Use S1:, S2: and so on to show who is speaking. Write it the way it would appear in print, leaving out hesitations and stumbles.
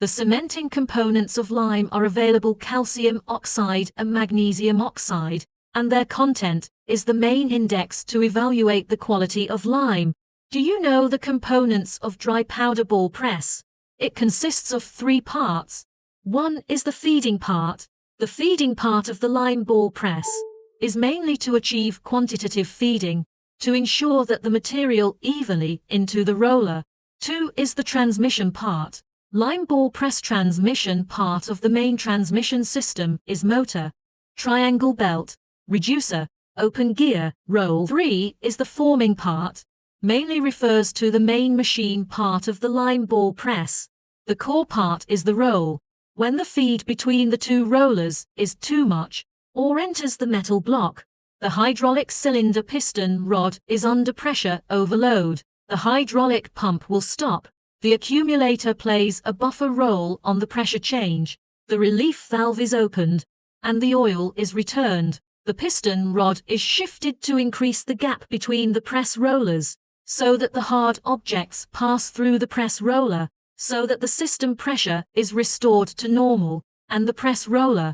S1: The cementing components of lime are available calcium oxide and magnesium oxide, and their content is the main index to evaluate the quality of lime. Do you know the components of dry powder ball press? It consists of 3 parts. 1 is the feeding part. The feeding part of the lime ball press is mainly to achieve quantitative feeding, to ensure that the material evenly into the roller. 2 is the transmission part. Lime ball press transmission part of the main transmission system is motor, triangle belt, reducer, open gear, roll. 3 is the forming part, mainly refers to the main machine part of the lime ball press. The core part is the roll. When the feed between the 2 rollers is too much, or enters the metal block, the hydraulic cylinder piston rod is under pressure overload. The hydraulic pump will stop. The accumulator plays a buffer role on the pressure change. The relief valve is opened, and the oil is returned. The piston rod is shifted to increase the gap between the press rollers, so that the hard objects pass through the press roller, so that the system pressure is restored to normal, and the press roller